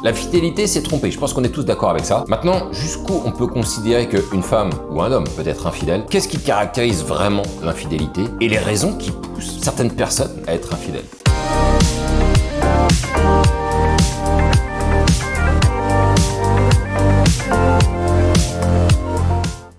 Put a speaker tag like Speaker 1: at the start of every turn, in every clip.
Speaker 1: La fidélité, c'est tromper. Je pense qu'on est tous d'accord avec ça. Maintenant, jusqu'où on peut considérer qu'une femme ou un homme peut être infidèle? Qu'est-ce qui caractérise vraiment l'infidélité et les raisons qui poussent certaines personnes à être infidèles?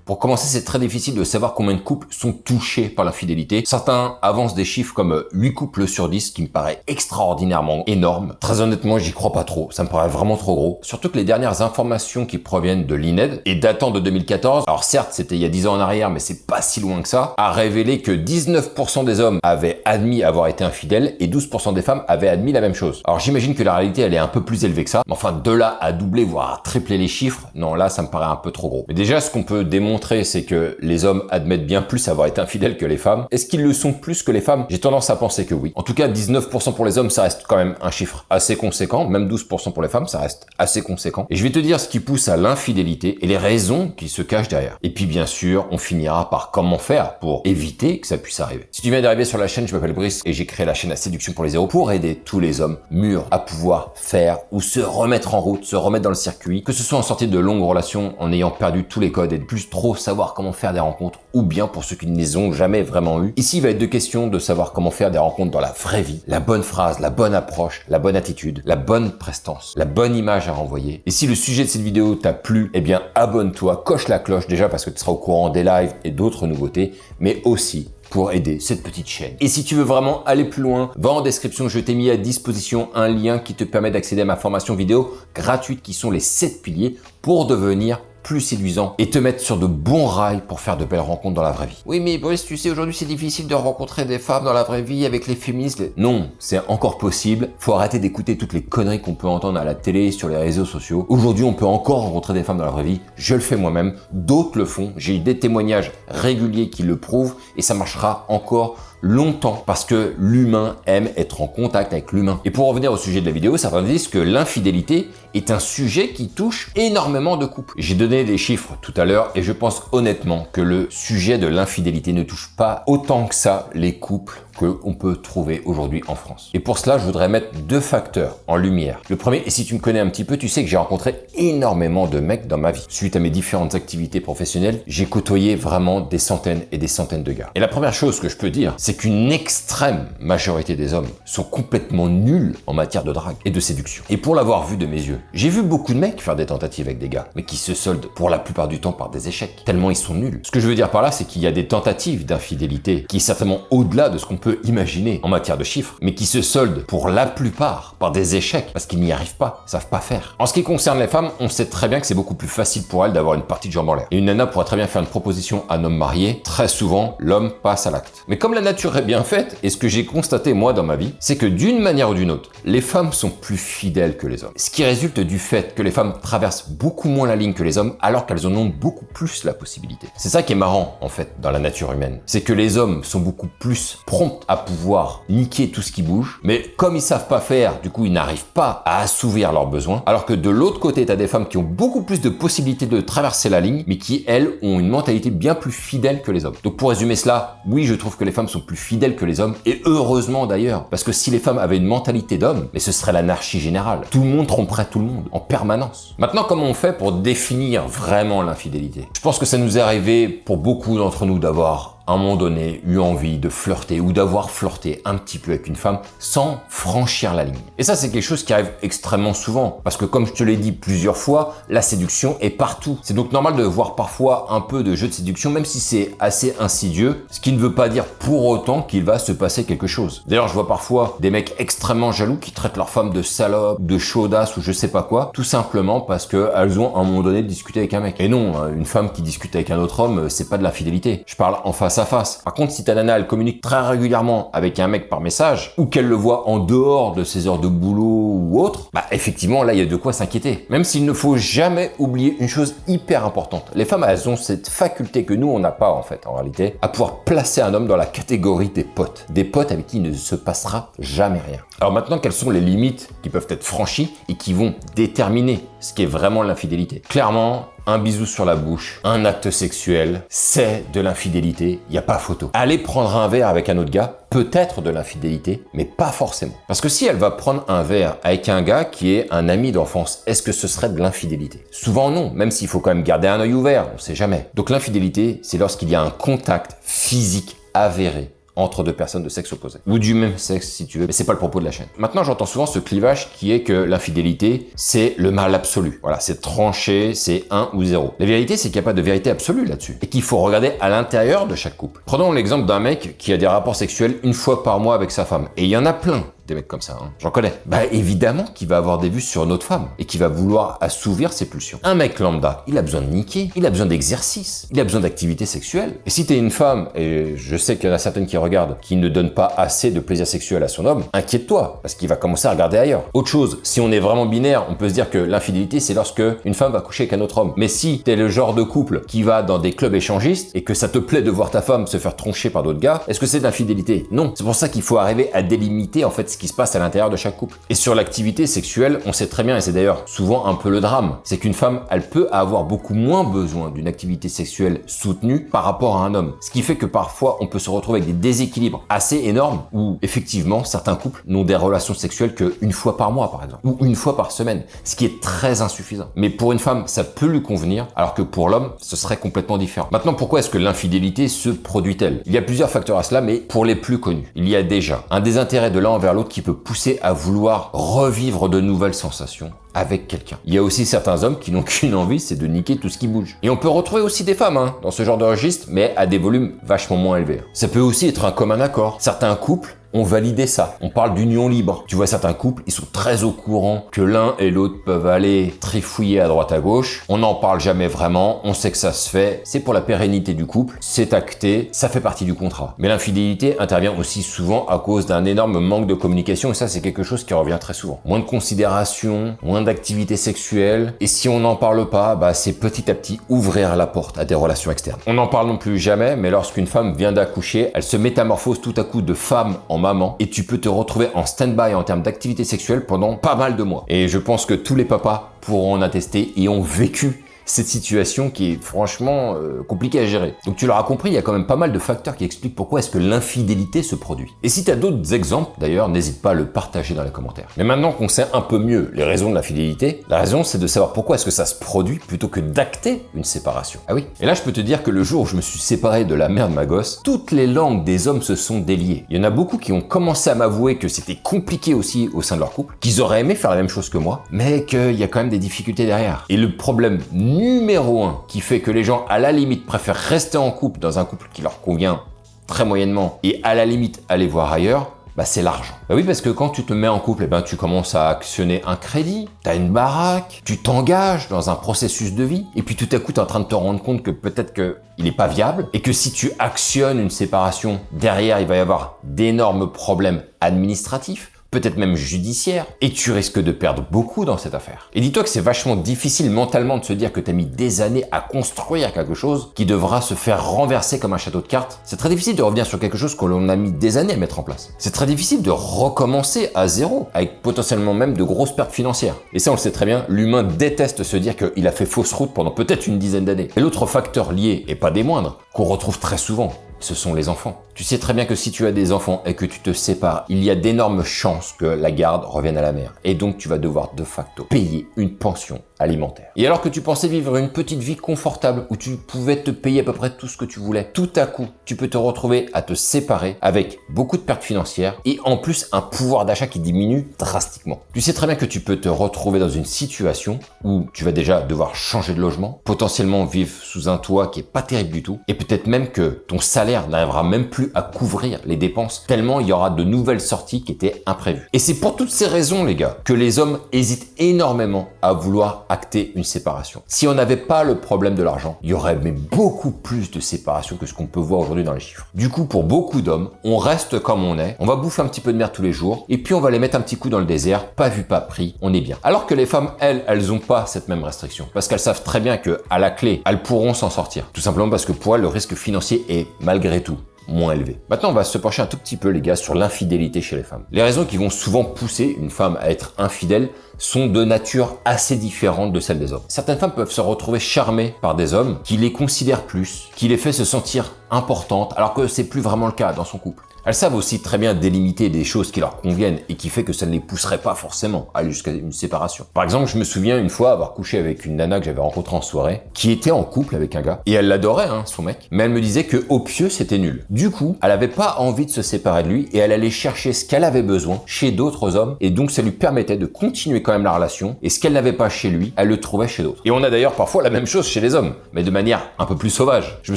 Speaker 1: Pour commencer, c'est très difficile de savoir combien de couples sont touchés par l'infidélité. Certains avancent des chiffres comme 8 couples sur 10, ce qui me paraît extraordinairement énorme. Très honnêtement, j'y crois pas trop. Ça me paraît vraiment trop gros. Surtout que les dernières informations qui proviennent de l'INED et datant de 2014, alors certes, c'était il y a 10 ans en arrière, mais c'est pas si loin que ça, a révélé que 19% des hommes avaient admis avoir été infidèles et 12% des femmes avaient admis la même chose. Alors j'imagine que la réalité, elle est un peu plus élevée que ça. Mais enfin, de là à doubler, voire à tripler les chiffres, non, là, ça me paraît un peu trop gros. Mais déjà, ce qu'on peut démontrer, c'est que les hommes admettent bien plus avoir été infidèles que les femmes. Est-ce qu'ils le sont plus que les femmes? J'ai tendance à penser que oui. En tout cas, 19% pour les hommes, ça reste quand même un chiffre assez conséquent. Même 12% pour les femmes, ça reste assez conséquent. Et je vais te dire ce qui pousse à l'infidélité et les raisons qui se cachent derrière. Et puis bien sûr, on finira par comment faire pour éviter que ça puisse arriver. Si tu viens d'arriver sur la chaîne, je m'appelle Brice et j'ai créé la chaîne La Séduction pour les Zéros pour aider tous les hommes mûrs à pouvoir faire ou se remettre en route, se remettre dans le circuit, que ce soit en sortie de longues relations, en ayant perdu tous les codes et de plus trop savoir comment faire des rencontres, ou bien pour ceux qui ne les ont jamais vraiment eu. Ici, il va être de question de savoir comment faire des rencontres dans la vraie vie, la bonne phrase, la bonne approche, la bonne attitude, la bonne prestance, la bonne image à renvoyer. Et si le sujet de cette vidéo t'a plu, eh bien abonne-toi, coche la cloche déjà parce que tu seras au courant des lives et d'autres nouveautés, mais aussi pour aider cette petite chaîne. Et si tu veux vraiment aller plus loin, va en description, je t'ai mis à disposition un lien qui te permet d'accéder à ma formation vidéo gratuite qui sont les 7 piliers pour devenir plus séduisant et te mettre sur de bons rails pour faire de belles rencontres dans la vraie vie. Oui, mais Brice, tu sais, aujourd'hui, c'est difficile de rencontrer des femmes dans la vraie vie avec les féministes. Non, c'est encore possible. Faut arrêter d'écouter toutes les conneries qu'on peut entendre à la télé, sur les réseaux sociaux. Aujourd'hui, on peut encore rencontrer des femmes dans la vraie vie. Je le fais moi-même. D'autres le font. J'ai eu des témoignages réguliers qui le prouvent et ça marchera encore longtemps parce que l'humain aime être en contact avec l'humain. Et pour revenir au sujet de la vidéo, certains disent que l'infidélité est un sujet qui touche énormément de couples. J'ai donné des chiffres tout à l'heure et je pense honnêtement que le sujet de l'infidélité ne touche pas autant que ça les couples qu'on peut trouver aujourd'hui en France. Et pour cela, je voudrais mettre 2 facteurs en lumière. Le premier, et si tu me connais un petit peu, tu sais que j'ai rencontré énormément de mecs dans ma vie. Suite à mes différentes activités professionnelles, j'ai côtoyé vraiment des centaines et des centaines de gars. Et la première chose que je peux dire, c'est qu'une extrême majorité des hommes sont complètement nuls en matière de drague et de séduction. Et pour l'avoir vu de mes yeux, j'ai vu beaucoup de mecs faire des tentatives avec des gars, mais qui se soldent pour la plupart du temps par des échecs, tellement ils sont nuls. Ce que je veux dire par là, c'est qu'il y a des tentatives d'infidélité qui est certainement au-delà de ce qu'on peut imaginer en matière de chiffres, mais qui se soldent pour la plupart par des échecs parce qu'ils n'y arrivent pas, ils savent pas faire. En ce qui concerne les femmes, on sait très bien que c'est beaucoup plus facile pour elles d'avoir une partie de jambe en l'air. Et une nana pourrait très bien faire une proposition à un homme marié, très souvent, l'homme passe à l'acte. Mais comme la nature est bien faite, et ce que j'ai constaté moi dans ma vie, c'est que d'une manière ou d'une autre, les femmes sont plus fidèles que les hommes. Ce qui résulte du fait que les femmes traversent beaucoup moins la ligne que les hommes, alors qu'elles en ont beaucoup plus la possibilité. C'est ça qui est marrant, en fait, dans la nature humaine. C'est que les hommes sont beaucoup plus prompts à pouvoir niquer tout ce qui bouge, mais comme ils savent pas faire, du coup ils n'arrivent pas à assouvir leurs besoins, alors que de l'autre côté t'as des femmes qui ont beaucoup plus de possibilités de traverser la ligne, mais qui elles ont une mentalité bien plus fidèle que les hommes. Donc pour résumer cela, oui je trouve que les femmes sont plus fidèles que les hommes, et heureusement d'ailleurs, parce que si les femmes avaient une mentalité d'homme, mais ce serait l'anarchie générale. Tout le monde tromperait tout le monde, en permanence. Maintenant comment on fait pour définir vraiment l'infidélité? Je pense que ça nous est arrivé pour beaucoup d'entre nous d'avoir à un moment donné, eu envie de flirter ou d'avoir flirté un petit peu avec une femme sans franchir la ligne. Et ça, c'est quelque chose qui arrive extrêmement souvent parce que comme je te l'ai dit plusieurs fois, la séduction est partout. C'est donc normal de voir parfois un peu de jeu de séduction, même si c'est assez insidieux, ce qui ne veut pas dire pour autant qu'il va se passer quelque chose. D'ailleurs, je vois parfois des mecs extrêmement jaloux qui traitent leur femme de salope, de chaudasse ou je sais pas quoi, tout simplement parce qu'elles ont à un moment donné discuté avec un mec. Et non, une femme qui discute avec un autre homme, c'est pas de l'infidélité. Je parle en face à face. Par contre, si ta nana, elle communique très régulièrement avec un mec par message, ou qu'elle le voit en dehors de ses heures de boulot ou autre, bah effectivement, là, il y a de quoi s'inquiéter. Même s'il ne faut jamais oublier une chose hyper importante. Les femmes, elles ont cette faculté que nous, on n'a pas en fait, en réalité, à pouvoir placer un homme dans la catégorie des potes. Des potes avec qui il ne se passera jamais rien. Alors maintenant, quelles sont les limites qui peuvent être franchies et qui vont déterminer ce qui est vraiment l'infidélité. Clairement, un bisou sur la bouche, un acte sexuel, c'est de l'infidélité, il n'y a pas photo. Aller prendre un verre avec un autre gars, peut-être de l'infidélité, mais pas forcément. Parce que si elle va prendre un verre avec un gars qui est un ami d'enfance, est-ce que ce serait de l'infidélité? Souvent non, même s'il faut quand même garder un œil ouvert, on sait jamais. Donc l'infidélité, c'est lorsqu'il y a un contact physique avéré entre deux personnes de sexe opposé. Ou du même sexe si tu veux, mais c'est pas le propos de la chaîne. Maintenant, j'entends souvent ce clivage qui est que l'infidélité, c'est le mal absolu. Voilà, c'est tranché, c'est 1 ou 0. La vérité, c'est qu'il n'y a pas de vérité absolue là-dessus. Et qu'il faut regarder à l'intérieur de chaque couple. Prenons l'exemple d'un mec qui a des rapports sexuels une fois par mois avec sa femme. Et il y en a plein. Des mecs comme ça, hein. J'en connais. Bah évidemment qu'il va avoir des vues sur une autre femme et qu'il va vouloir assouvir ses pulsions. Un mec lambda, il a besoin de niquer, il a besoin d'exercice, il a besoin d'activité sexuelle. Et si t'es une femme, et je sais qu'il y en a certaines qui regardent, qui ne donnent pas assez de plaisir sexuel à son homme, inquiète-toi, parce qu'il va commencer à regarder ailleurs. Autre chose, si on est vraiment binaire, on peut se dire que l'infidélité, c'est lorsque une femme va coucher avec un autre homme. Mais si t'es le genre de couple qui va dans des clubs échangistes et que ça te plaît de voir ta femme se faire troncher par d'autres gars, est-ce que c'est de l'infidélité? Non. C'est pour ça qu'il faut arriver à délimiter en fait ce qui se passe à l'intérieur de chaque couple. Et sur l'activité sexuelle, on sait très bien, et c'est d'ailleurs souvent un peu le drame, c'est qu'une femme, elle peut avoir beaucoup moins besoin d'une activité sexuelle soutenue par rapport à un homme. Ce qui fait que parfois, on peut se retrouver avec des déséquilibres assez énormes où, effectivement, certains couples n'ont des relations sexuelles qu'une fois par mois, par exemple, ou une fois par semaine, ce qui est très insuffisant. Mais pour une femme, ça peut lui convenir, alors que pour l'homme, ce serait complètement différent. Maintenant, pourquoi est-ce que l'infidélité se produit-elle? Il y a plusieurs facteurs à cela, mais pour les plus connus, il y a déjà un désintérêt de l'un envers l'autre qui peut pousser à vouloir revivre de nouvelles sensations avec quelqu'un. Il y a aussi certains hommes qui n'ont qu'une envie, c'est de niquer tout ce qui bouge. Et on peut retrouver aussi des femmes dans ce genre de registre, mais à des volumes vachement moins élevés. Ça peut aussi être un commun accord. Certains couples ont validé ça. On parle d'union libre. Tu vois, certains couples, ils sont très au courant que l'un et l'autre peuvent aller trifouiller à droite à gauche. On n'en parle jamais vraiment. On sait que ça se fait. C'est pour la pérennité du couple. C'est acté. Ça fait partie du contrat. Mais l'infidélité intervient aussi souvent à cause d'un énorme manque de communication. Et ça, c'est quelque chose qui revient très souvent. Moins de considération, moins d'activité sexuelle. Et si on n'en parle pas, c'est petit à petit ouvrir la porte à des relations externes. On n'en parle non plus jamais, mais lorsqu'une femme vient d'accoucher, elle se métamorphose tout à coup de femme en maman et tu peux te retrouver en stand-by en termes d'activité sexuelle pendant pas mal de mois. Et je pense que tous les papas pourront en attester et ont vécu cette situation qui est franchement compliquée à gérer. Donc tu l'auras compris, il y a quand même pas mal de facteurs qui expliquent pourquoi est-ce que l'infidélité se produit. Et si tu as d'autres exemples, d'ailleurs, n'hésite pas à le partager dans les commentaires. Mais maintenant qu'on sait un peu mieux les raisons de l'infidélité, la raison c'est de savoir pourquoi est-ce que ça se produit plutôt que d'acter une séparation. Ah oui. Et là je peux te dire que le jour où je me suis séparé de la mère de ma gosse, toutes les langues des hommes se sont déliées. Il y en a beaucoup qui ont commencé à m'avouer que c'était compliqué aussi au sein de leur couple, qu'ils auraient aimé faire la même chose que moi, mais qu'il y a quand même des difficultés derrière. Et le problème numéro 1 qui fait que les gens à la limite préfèrent rester en couple dans un couple qui leur convient très moyennement et à la limite aller voir ailleurs, c'est l'argent. Oui, parce que quand tu te mets en couple, tu commences à actionner un crédit, tu as une baraque, tu t'engages dans un processus de vie, et puis tout à coup, tu es en train de te rendre compte que peut-être qu'il n'est pas viable, et que si tu actionnes une séparation, derrière, il va y avoir d'énormes problèmes administratifs, peut-être même judiciaire, et tu risques de perdre beaucoup dans cette affaire. Et dis-toi que c'est vachement difficile mentalement de se dire que tu as mis des années à construire quelque chose qui devra se faire renverser comme un château de cartes. C'est très difficile de revenir sur quelque chose que l'on a mis des années à mettre en place. C'est très difficile de recommencer à zéro, avec potentiellement même de grosses pertes financières. Et ça, on le sait très bien, l'humain déteste se dire qu'il a fait fausse route pendant peut-être une dizaine d'années. Et l'autre facteur lié, et pas des moindres, qu'on retrouve très souvent, ce sont les enfants. Tu sais très bien que si tu as des enfants et que tu te sépares, il y a d'énormes chances que la garde revienne à la mère. Et donc tu vas devoir de facto payer une pension alimentaire. Et alors que tu pensais vivre une petite vie confortable où tu pouvais te payer à peu près tout ce que tu voulais, tout à coup, tu peux te retrouver à te séparer avec beaucoup de pertes financières et en plus un pouvoir d'achat qui diminue drastiquement. Tu sais très bien que tu peux te retrouver dans une situation où tu vas déjà devoir changer de logement, potentiellement vivre sous un toit qui est pas terrible du tout et peut-être même que ton salaire n'arrivera même plus à couvrir les dépenses tellement il y aura de nouvelles sorties qui étaient imprévues. Et c'est pour toutes ces raisons, les gars, que les hommes hésitent énormément à vouloir acter une séparation. Si on n'avait pas le problème de l'argent, il y aurait mais beaucoup plus de séparations que ce qu'on peut voir aujourd'hui dans les chiffres. Du coup, pour beaucoup d'hommes, on reste comme on est, on va bouffer un petit peu de merde tous les jours, et puis on va les mettre un petit coup dans le désert, pas vu, pas pris, on est bien. Alors que les femmes, elles ont pas cette même restriction, parce qu'elles savent très bien que à la clé, elles pourront s'en sortir. Tout simplement parce que pour elles, le risque financier est malgré tout moins élevé. Maintenant, on va se pencher un tout petit peu, les gars, sur l'infidélité chez les femmes. Les raisons qui vont souvent pousser une femme à être infidèle sont de nature assez différente de celles des hommes. Certaines femmes peuvent se retrouver charmées par des hommes qui les considèrent plus, qui les fait se sentir importantes, alors que c'est plus vraiment le cas dans son couple. Elles savent aussi très bien délimiter des choses qui leur conviennent et qui fait que ça ne les pousserait pas forcément à aller jusqu'à une séparation. Par exemple, je me souviens une fois avoir couché avec une nana que j'avais rencontrée en soirée, qui était en couple avec un gars, et elle l'adorait, son mec, mais elle me disait que au pieu, c'était nul. Du coup, elle avait pas envie de se séparer de lui et elle allait chercher ce qu'elle avait besoin chez d'autres hommes, et donc ça lui permettait de continuer quand même la relation, et ce qu'elle n'avait pas chez lui, elle le trouvait chez d'autres. Et on a d'ailleurs parfois la même chose chez les hommes, mais de manière un peu plus sauvage. Je me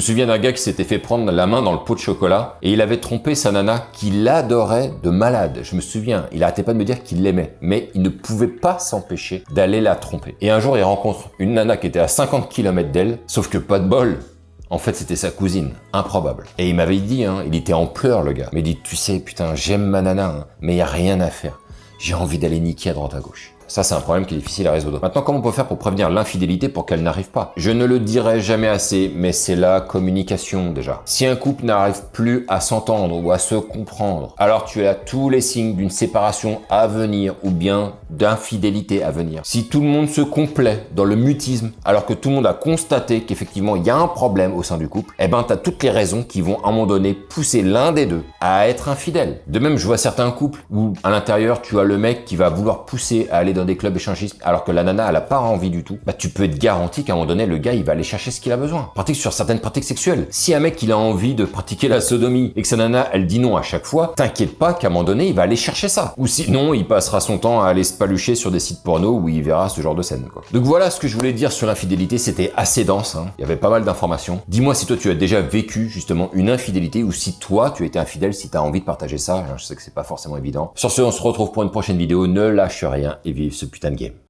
Speaker 1: souviens d'un gars qui s'était fait prendre la main dans le pot de chocolat, et il avait trompé sa nana qui l'adorait de malade. Je me souviens, il arrêtait pas de me dire qu'il l'aimait, mais il ne pouvait pas s'empêcher d'aller la tromper. Et un jour, il rencontre une nana qui était à 50 km d'elle, sauf que pas de bol. En fait, c'était sa cousine. Improbable. Et il m'avait dit, il était en pleurs, le gars. Mais il dit, tu sais, putain, j'aime ma nana, mais il y a rien à faire. J'ai envie d'aller niquer à droite à gauche. Ça, c'est un problème qui est difficile à résoudre. Maintenant, comment on peut faire pour prévenir l'infidélité pour qu'elle n'arrive pas? Je ne le dirai jamais assez, mais c'est la communication déjà. Si un couple n'arrive plus à s'entendre ou à se comprendre, alors tu as tous les signes d'une séparation à venir ou bien d'infidélité à venir. Si tout le monde se complaît dans le mutisme, alors que tout le monde a constaté qu'effectivement il y a un problème au sein du couple, eh ben t'as toutes les raisons qui vont à un moment donné pousser l'un des deux à être infidèle. De même, je vois certains couples où à l'intérieur tu as le mec qui va vouloir pousser à aller dans des clubs échangistes alors que la nana elle a pas envie du tout, bah tu peux être garanti qu'à un moment donné le gars il va aller chercher ce qu'il a besoin. Pratique sur certaines pratiques sexuelles. Si un mec il a envie de pratiquer la sodomie et que sa nana elle dit non à chaque fois, t'inquiète pas qu'à un moment donné il va aller chercher ça. Ou sinon il passera son temps à aller se palucher sur des sites porno où il verra ce genre de scène quoi. Donc voilà ce que je voulais dire sur l'infidélité, c'était assez dense, il y avait pas mal d'informations. Dis-moi si toi tu as déjà vécu justement une infidélité ou si toi tu as été infidèle, si tu as envie de partager ça, je sais que c'est pas forcément évident. Sur ce, on se retrouve pour une prochaine vidéo, ne lâche rien et vive ce putain de game.